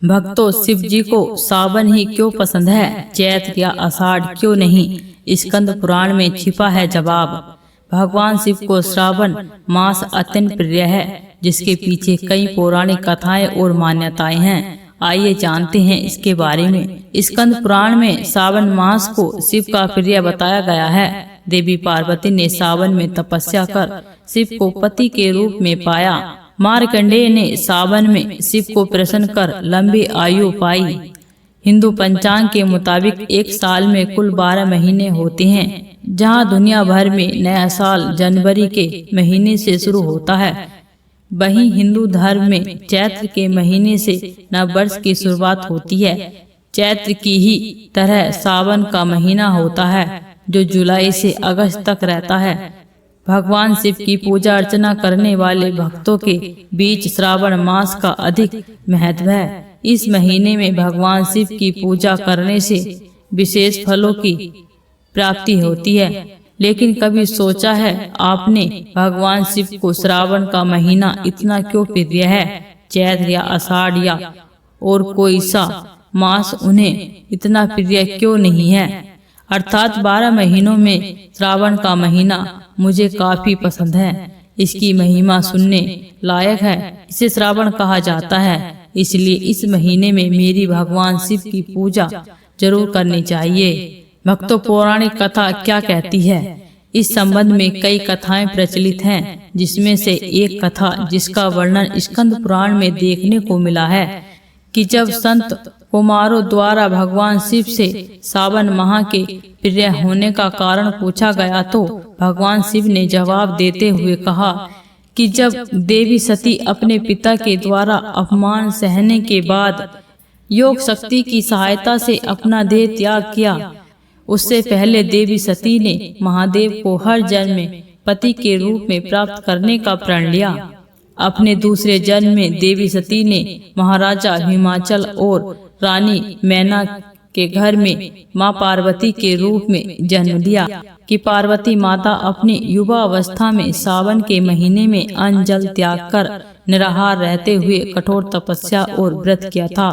भक्तों, शिव जी को सावन ही क्यों पसंद है, चैत्र या आषाढ़ क्यों नहीं? स्कंद पुराण में छिपा है जवाब। भगवान शिव को श्रावण मास अत्यंत प्रिय है, जिसके पीछे कई पौराणिक कथाएं और मान्यताएं हैं। आइए जानते हैं इसके बारे में। स्कंद पुराण में सावन मास को शिव का प्रिय बताया गया है। देवी पार्वती ने सावन में तपस्या कर शिव को पति के रूप में पाया। मार्कंडेय ने सावन में शिव को प्रसन्न कर लंबी आयु पाई। हिंदू पंचांग के मुताबिक एक साल में कुल 12 महीने होते हैं, जहां दुनिया भर में नया साल जनवरी के महीने से शुरू होता है। वहीं हिंदू धर्म में चैत्र के महीने से नव वर्ष की शुरुआत होती है। चैत्र की ही तरह सावन का महीना होता है, जो जुलाई से अगस्त तक रहता है। भगवान शिव की पूजा अर्चना करने वाले भक्तों के बीच श्रावण मास का अधिक महत्व है। इस महीने में भगवान शिव की पूजा करने से विशेष फलों की प्राप्ति होती है। लेकिन कभी सोचा है आपने, भगवान शिव को श्रावण का महीना इतना क्यों प्रिय है? चैत्र या आषाढ़ या और कोई सा मास उन्हें इतना प्रिय क्यों नहीं है? अर्थात 12 महीनों में श्रावण का महीना मुझे काफी पसंद है। इसकी महिमा सुनने लायक है। इसे श्रावण कहा जाता है, इसलिए इस महीने में मेरी भगवान शिव की पूजा जरूर करनी चाहिए। भक्तों, पौराणिक कथा क्या कहती है? इस संबंध में कई कथाएं प्रचलित हैं, जिसमें से एक कथा जिसका वर्णन स्कंद पुराण में देखने को मिला है कि जब संत कुमारों द्वारा भगवान शिव से सावन माह के प्रिय होने का कारण पूछा गया, तो भगवान शिव ने जवाब देते हुए कहा कि जब देवी सती अपने पिता के द्वारा अपमान सहने के बाद योग शक्ति की सहायता से अपना देह त्याग किया, उससे पहले देवी सती ने महादेव को हर जन्म में पति के रूप में प्राप्त करने का प्रण लिया। अपने दूसरे जन्म में देवी सती ने महाराजा हिमाचल और रानी मैना के घर में मां पार्वती के रूप में जन्म लिया कि पार्वती माता अपनी युवा अवस्था में सावन के महीने में अन्न जल त्याग कर निराहार रहते हुए कठोर तपस्या और व्रत किया था।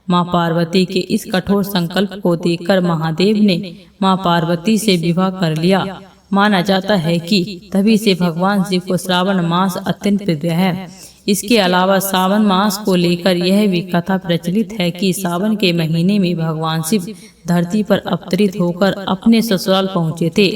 मां पार्वती के इस कठोर संकल्प को देखकर महादेव ने मां पार्वती से विवाह कर लिया। माना जाता है कि तभी से भगवान शिव को श्रावण मास अत्यंत प्रिय है। इसके अलावा सावन मास को लेकर यह भी कथा प्रचलित है कि सावन के महीने में भगवान शिव धरती पर अवतरित होकर अपने ससुराल पहुँचे थे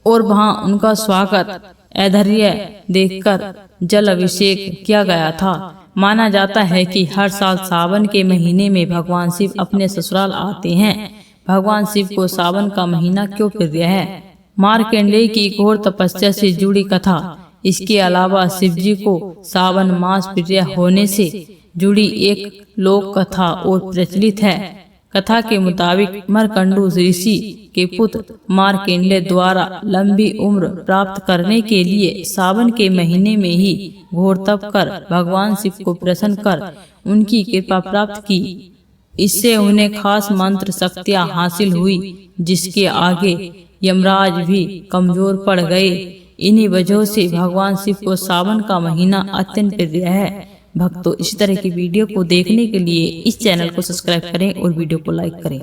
और वहां उनका स्वागत ऐश्वर्य देखकर जल अभिषेक किया गया था। माना जाता है कि हर साल सावन के महीने में भगवान शिव अपने ससुराल आते हैं। भगवान शिव को सावन का महीना क्यों प्रिय है? मार्कंडेय की घोर तपस्या से जुड़ी कथा। इसके अलावा शिव जी को सावन मास प्रिय होने से जुड़ी एक लोक कथा और प्रचलित है। कथा के मुताबिक मरकंडू ऋषि के पुत्र मार्कंडेय द्वारा लंबी उम्र प्राप्त करने के लिए सावन के महीने में ही घोर तप कर भगवान शिव को प्रसन्न कर उनकी कृपा प्राप्त की। इससे उन्हें खास मंत्र शक्तियाँ हासिल हुई, जिसके आगे यमराज भी कमजोर पड़ गए। इन्हीं वजहों से भगवान शिव को सावन का महीना अत्यंत प्रिय है। भक्तों, इस तरह की वीडियो को देखने के लिए इस चैनल को सब्सक्राइब करें और वीडियो को लाइक करें।